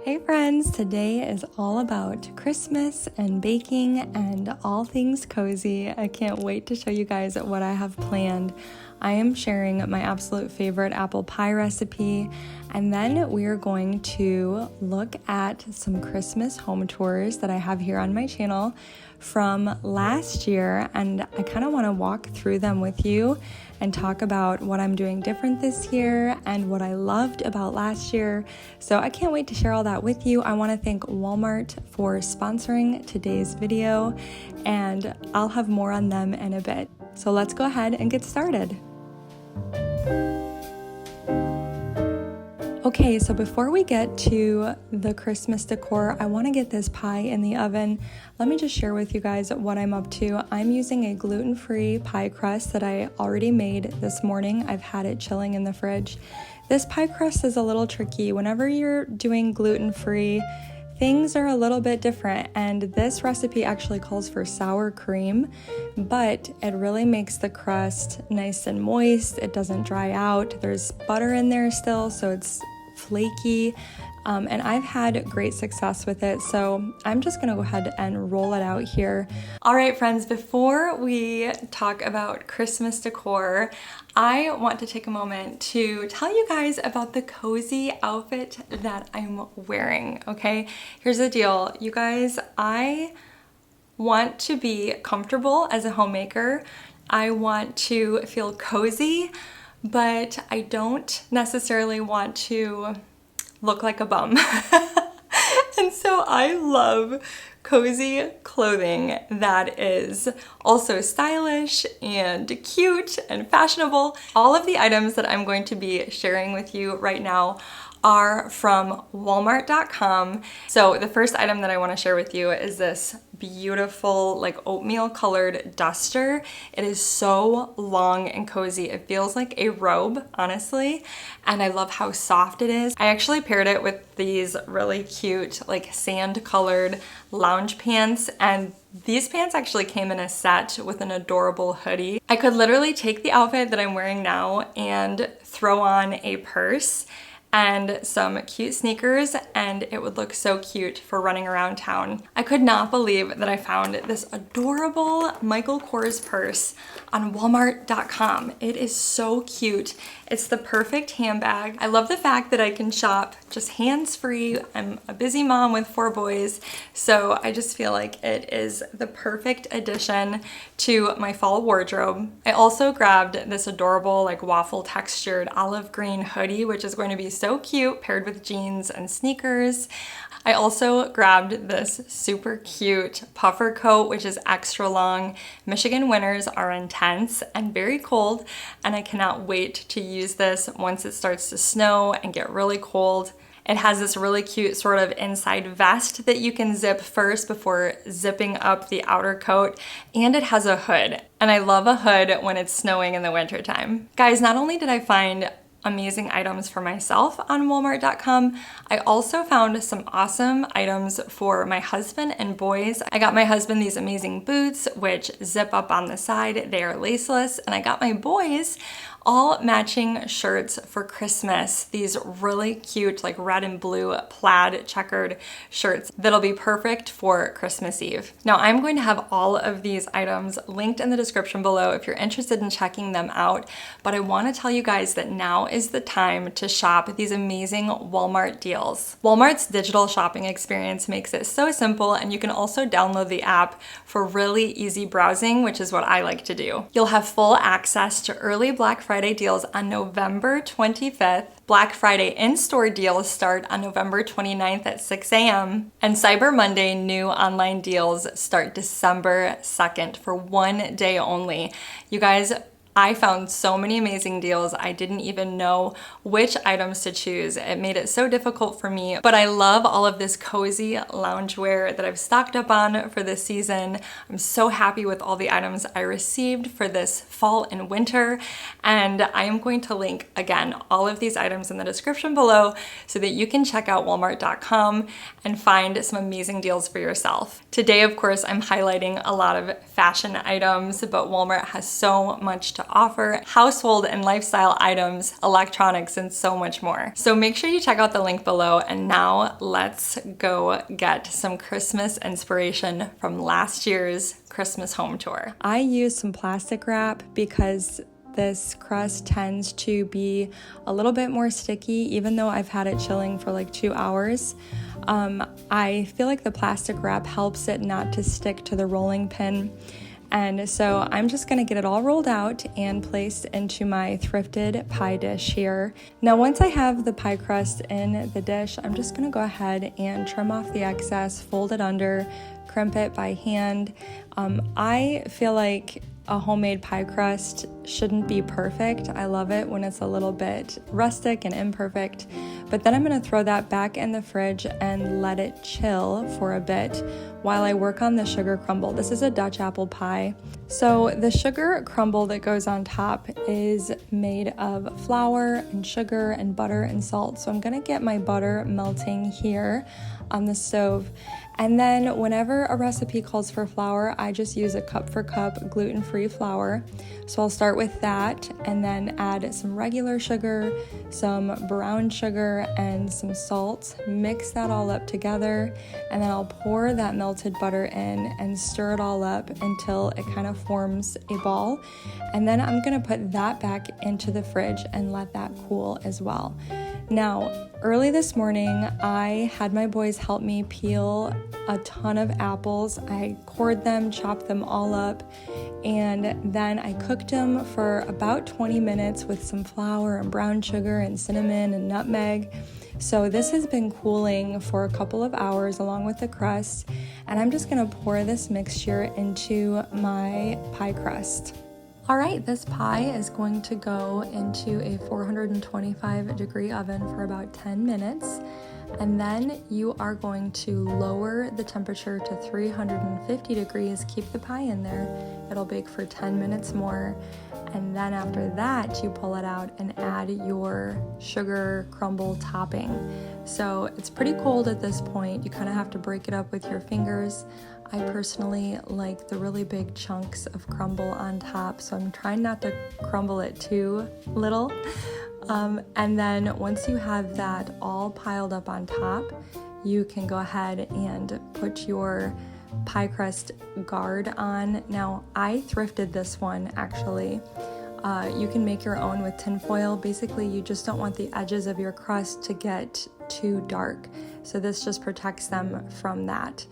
Hey friends, today is all about Christmas and baking and all things cozy. I can't wait to show you guys what I have planned. I am sharing my absolute favorite apple pie recipe, and then we are going to look at some Christmas home tours that I have here on my channel from last year, and I kind of want to walk through them with you and talk about what I'm doing different this year and what I loved about last year. So I can't wait to share all that with you. I want to thank Walmart for sponsoring today's video, and I'll have more on them in a bit. So let's go ahead and get started. Okay, so before we get to the Christmas decor, I want to get this pie in the oven. Let me just share with you guys what I'm up to. I'm using a gluten-free pie crust that I already made this morning. I've had it chilling in the fridge. This pie crust is a little tricky. Whenever you're doing gluten-free, things are a little bit different, and this recipe actually calls for sour cream, but it really makes the crust nice and moist. It doesn't dry out. There's butter in there still, so it's flaky, and I've had great success with it, so I'm just gonna go ahead and roll it out here. All right, friends, before we talk about Christmas decor, I want to take a moment to tell you guys about the cozy outfit that I'm wearing, okay? Here's the deal, you guys, I want to be comfortable as a homemaker. I want to feel cozy, but I don't necessarily want to look like a bum. And so I love cozy clothing that is also stylish and cute and fashionable. All of the items that I'm going to be sharing with you right now are from Walmart.com. So the first item that I want to share with you is this beautiful like oatmeal colored duster. It is so long and cozy. It feels like a robe, honestly, and I love how soft it is. I actually paired it with these really cute like sand colored lounge pants, and these pants actually came in a set with an adorable hoodie. I could literally take the outfit that I'm wearing now and throw on a purse and some cute sneakers, and it would look so cute for running around town. I could not believe that I found this adorable Michael Kors purse on Walmart.com. It is so cute. It's the perfect handbag. I love the fact that I can shop just hands-free. I'm a busy mom with 4 boys, so I just feel like it is the perfect addition to my fall wardrobe. I also grabbed this adorable like waffle textured olive green hoodie, which is going to be so cute paired with jeans and sneakers. I also grabbed this super cute puffer coat, which is extra long. Michigan winters are intense and very cold, and I cannot wait to use this once it starts to snow and get really cold. It has this really cute sort of inside vest that you can zip first before zipping up the outer coat, and it has a hood. And I love a hood when it's snowing in the wintertime. Guys, not only did I find amazing items for myself on Walmart.com, I also found some awesome items for my husband and boys. I got my husband these amazing boots, which zip up on the side. They are laceless, and I got my boys all matching shirts for Christmas. These really cute like red and blue plaid checkered shirts that'll be perfect for Christmas Eve. Now I'm going to have all of these items linked in the description below if you're interested in checking them out, but I want to tell you guys that now is the time to shop these amazing Walmart deals. Walmart's digital shopping experience makes it so simple, and you can also download the app for really easy browsing, which is what I like to do. You'll have full access to early Black Friday deals on November 25th. Black Friday in-store deals start on November 29th at 6 a.m. And Cyber Monday new online deals start December 2nd for 1 day only. You guys, I found so many amazing deals. I didn't even know which items to choose. It made it so difficult for me, but I love all of this cozy loungewear that I've stocked up on for this season. I'm so happy with all the items I received for this fall and winter, and I am going to link, again, all of these items in the description below so that you can check out Walmart.com and find some amazing deals for yourself. Today, of course, I'm highlighting a lot of fashion items, but Walmart has so much to offer household and lifestyle items, electronics, and so much more. So make sure you check out the link below. And now let's go get some Christmas inspiration from last year's Christmas home tour. I used some plastic wrap because this crust tends to be a little bit more sticky, even though I've had it chilling for like 2 hours. I feel like the plastic wrap helps it not to stick to the rolling pin. And so I'm just gonna get it all rolled out and placed into my thrifted pie dish here. Now, once I have the pie crust in the dish, I'm just gonna go ahead and trim off the excess, fold it under, crimp it by hand. I feel like a homemade pie crust shouldn't be perfect. I love it when it's a little bit rustic and imperfect, but then I'm gonna throw that back in the fridge and let it chill for a bit while I work on the sugar crumble. This is a Dutch apple pie. So the sugar crumble that goes on top is made of flour and sugar and butter and salt. So I'm gonna get my butter melting here on the stove. And then whenever a recipe calls for flour, I just use a cup for cup gluten-free flour. So I'll start with that and then add some regular sugar, some brown sugar, and some salt. Mix that all up together, and then I'll pour that melted butter in and stir it all up until it kind of forms a ball. And then I'm gonna put that back into the fridge and let that cool as well. Now, early this morning, I had my boys help me peel a ton of apples. I cored them, chopped them all up, and then I cooked them for about 20 minutes with some flour and brown sugar and cinnamon and nutmeg. So this has been cooling for a couple of hours along with the crust, and I'm just gonna pour this mixture into my pie crust. All right, this pie is going to go into a 425-degree oven for about 10 minutes. And then you are going to lower the temperature to 350 degrees, keep the pie in there. It'll bake for 10 minutes more. And then after that, you pull it out and add your sugar crumble topping. So it's pretty cold at this point. You kind of have to break it up with your fingers. I personally like the really big chunks of crumble on top, so I'm trying not to crumble it too little. And then once you have that all piled up on top, you can go ahead and put your pie crust guard on. Now, I thrifted this one actually. You can make your own with tin foil. Basically, you just don't want the edges of your crust to get too dark. So this just protects them from that.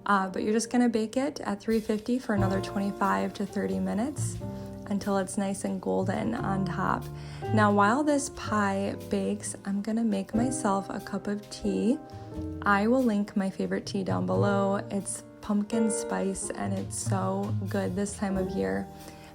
But you're just gonna bake it at 350 for another 25 to 30 minutes until it's nice and golden on top. Now, while this pie bakes, I'm gonna make myself a cup of tea. I will link my favorite tea down below. It's pumpkin spice and it's so good this time of year.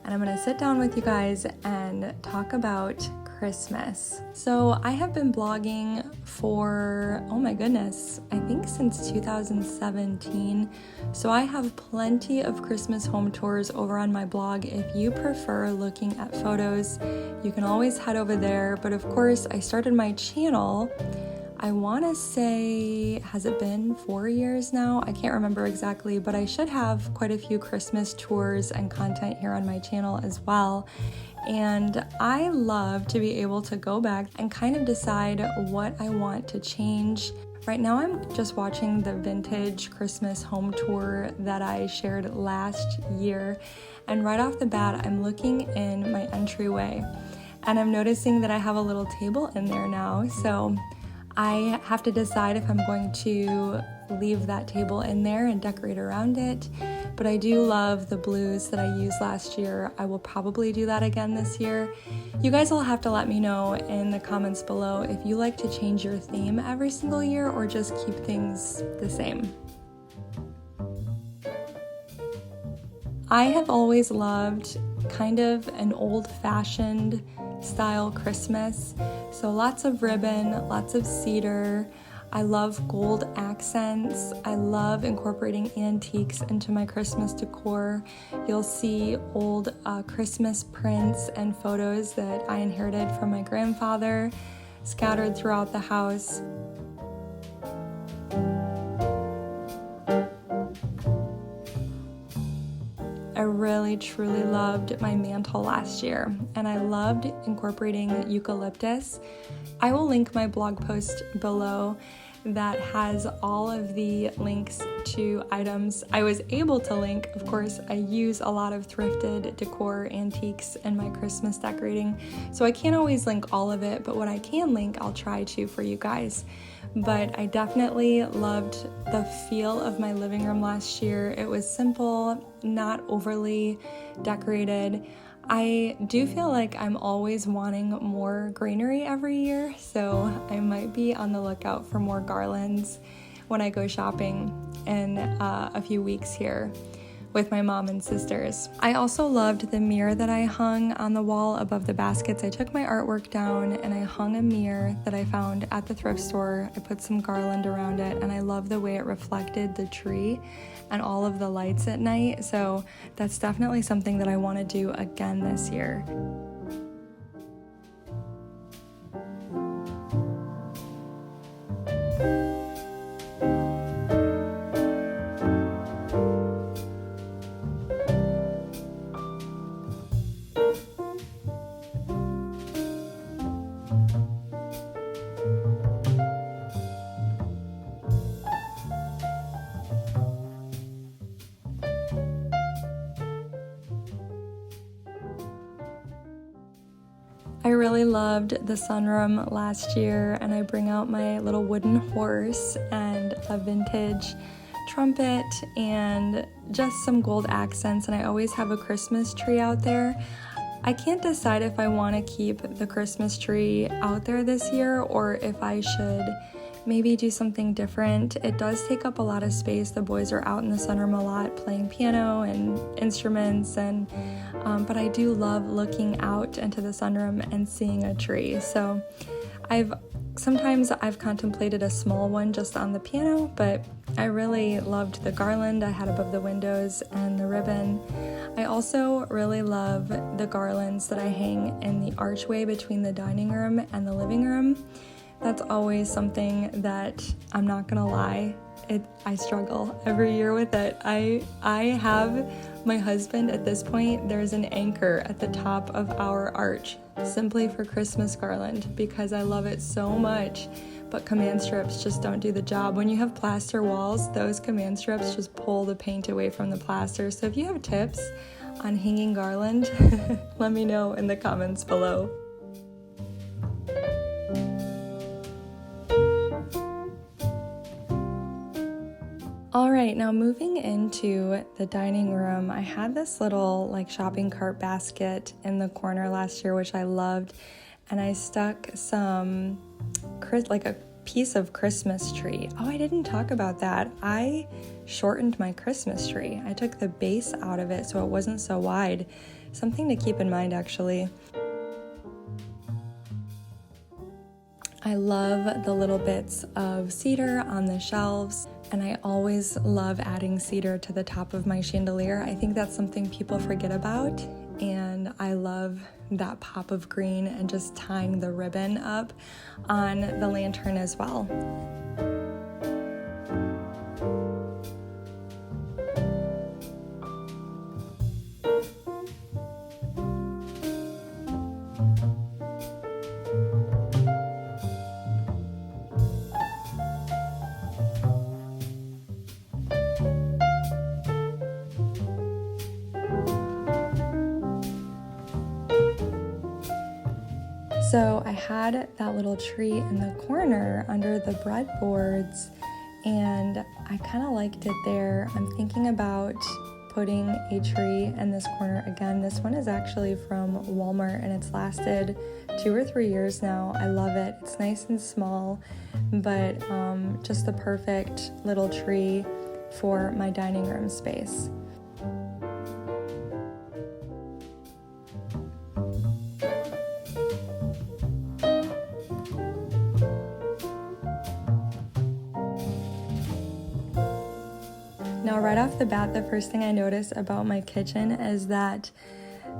And I'm gonna sit down with you guys and talk about Christmas. So I have been blogging for, oh my goodness, I think since 2017. So I have plenty of Christmas home tours over on my blog. If you prefer looking at photos, you can always head over there. But of course, I started my channel, I want to say, has it been 4 years now? I can't remember exactly, but I should have quite a few Christmas tours and content here on my channel as well. And I love to be able to go back and kind of decide what I want to change. Right now I'm just watching the vintage Christmas home tour that I shared last year. And right off the bat, I'm looking in my entryway and I'm noticing that I have a little table in there now. So I have to decide if I'm going to leave that table in there and decorate around it. But I do love the blues that I used last year. I will probably do that again this year. You guys will have to let me know in the comments below if you like to change your theme every single year or just keep things the same. I have always loved kind of an old-fashioned style Christmas. So lots of ribbon, lots of cedar. I love gold accents. I love incorporating antiques into my Christmas decor. You'll see old Christmas prints and photos that I inherited from my grandfather scattered throughout the house. I really truly loved my mantle last year, and I loved incorporating eucalyptus. I will link my blog post below that has all of the links to items I was able to link. Of course, I use a lot of thrifted decor antiques in my Christmas decorating, so I can't always link all of it, but what I can link, I'll try to for you guys. But I definitely loved the feel of my living room last year. It was simple, not overly decorated. I do feel like I'm always wanting more greenery every year, so I might be on the lookout for more garlands when I go shopping in a few weeks here with my mom and sisters. I also loved the mirror that I hung on the wall above the baskets. I took my artwork down and I hung a mirror that I found at the thrift store. I put some garland around it, and I love the way it reflected the tree and all of the lights at night. So that's definitely something that I want to do again this year. I really loved the sunroom last year, and I bring out my little wooden horse and a vintage trumpet and just some gold accents, and I always have a Christmas tree out there. I can't decide if I want to keep the Christmas tree out there this year or if I should maybe do something different. It does take up a lot of space. The boys are out in the sunroom a lot playing piano and instruments, and but I do love looking out into the sunroom and seeing a tree. So sometimes I've contemplated a small one just on the piano, but I really loved the garland I had above the windows and the ribbon. I also really love the garlands that I hang in the archway between the dining room and the living room. That's always something that, I'm not gonna lie, I struggle every year with it. I have my husband at this point, there's an anchor at the top of our arch simply for Christmas garland because I love it so much, but command strips just don't do the job. When you have plaster walls, those command strips just pull the paint away from the plaster. So if you have tips on hanging garland, let me know in the comments below. All right, now moving into the dining room, I had this little shopping cart basket in the corner last year, which I loved, and I stuck some, a piece of Christmas tree. Oh, I didn't talk about that. I shortened my Christmas tree. I took the base out of it so it wasn't so wide. Something to keep in mind, actually. I love the little bits of cedar on the shelves, and I always love adding cedar to the top of my chandelier. I think that's something people forget about, and I love that pop of green and just tying the ribbon up on the lantern as well. So I had that little tree in the corner under the breadboards, and I kind of liked it there. I'm thinking about putting a tree in this corner again. This one is actually from Walmart, and it's lasted 2 or 3 years now. I love it. It's nice and small, but just the perfect little tree for my dining room space. Now, right off the bat, the first thing I notice about my kitchen is that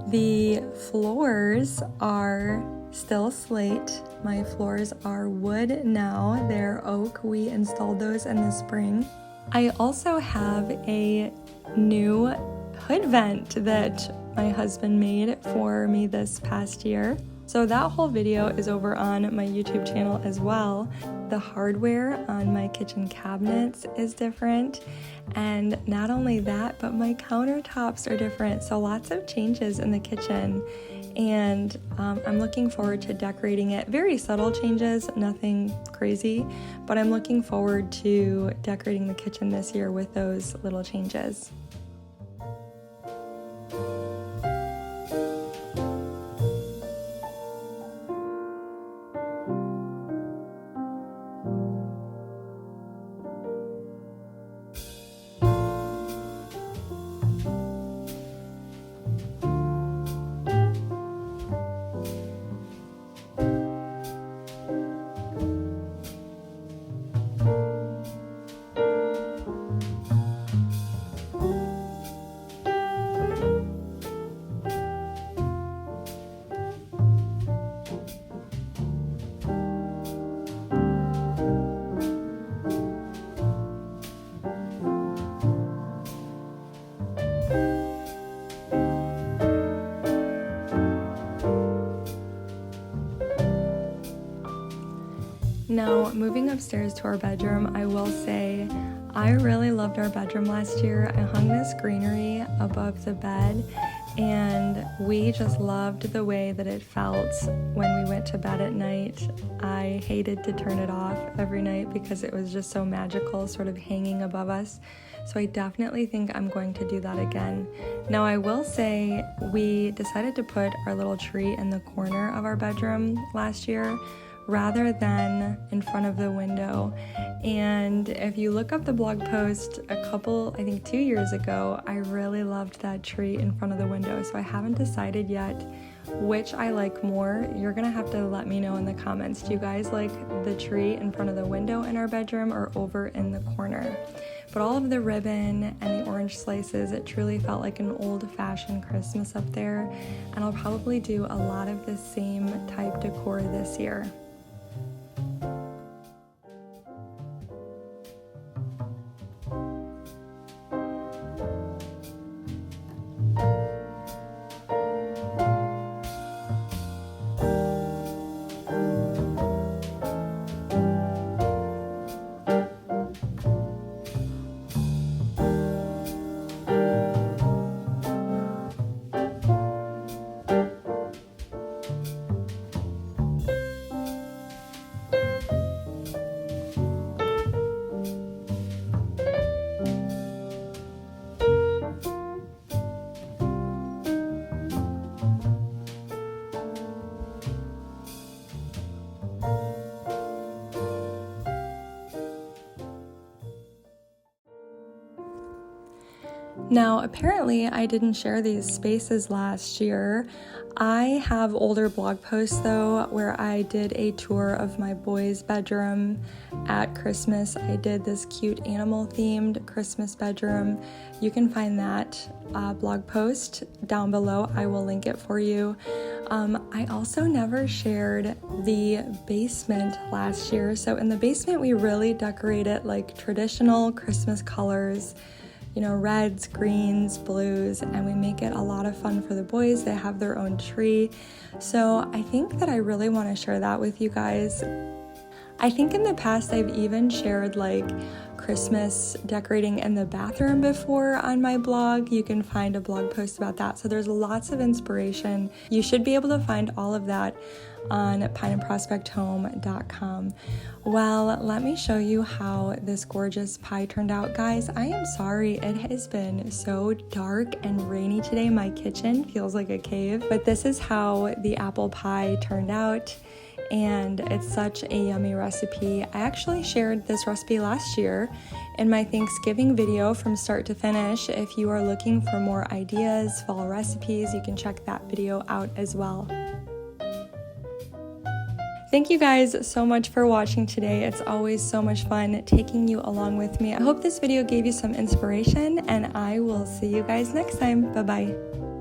the floors are still slate. My floors are wood now. They're oak. We installed those in the spring. I also have a new hood vent that my husband made for me this past year. So that whole video is over on my YouTube channel as well. The hardware on my kitchen cabinets is different, and not only that, but my countertops are different. So lots of changes in the kitchen, and I'm looking forward to decorating it. Very subtle changes, nothing crazy, but I'm looking forward to decorating the kitchen this year with those little changes. Now, moving upstairs to our bedroom, I will say I really loved our bedroom last year. I hung this greenery above the bed, and we just loved the way that it felt when we went to bed at night. I hated to turn it off every night because it was just so magical, sort of hanging above us. So I definitely think I'm going to do that again. Now, I will say we decided to put our little tree in the corner of our bedroom last year, rather than in front of the window. And if you look up the blog post I think 2 years ago, I really loved that tree in front of the window. So I haven't decided yet which I like more. You're gonna have to let me know in the comments. Do you guys like the tree in front of the window in our bedroom or over in the corner? But all of the ribbon and the orange slices, it truly felt like an old-fashioned Christmas up there. And I'll probably do a lot of the same type decor this year. Now, apparently I didn't share these spaces last year. I have older blog posts though where I did a tour of my boys' bedroom at Christmas. I did this cute animal themed Christmas bedroom. You can find that blog post down below. I will link it for you. I also never shared the basement last year. So in the basement we really decorated like traditional Christmas colors, you know, reds, greens, blues, and we make it a lot of fun for the boys. They have their own tree. So I think that I really want to share that with you guys. I think in the past I've even shared like Christmas decorating in the bathroom before on my blog. You can find a blog post about that. So there's lots of inspiration. You should be able to find all of that on pineandprospecthome.com. Well, let me show you how this gorgeous pie turned out. Guys, I am sorry it has been so dark and rainy today. My kitchen feels like a cave, but this is how the apple pie turned out. And it's such a yummy recipe. I actually shared this recipe last year in my Thanksgiving video from start to finish. If you are looking for more ideas, fall recipes, you can check that video out as well. Thank you guys so much for watching today. It's always so much fun taking you along with me. I hope this video gave you some inspiration, and I will see you guys next time. Bye-bye.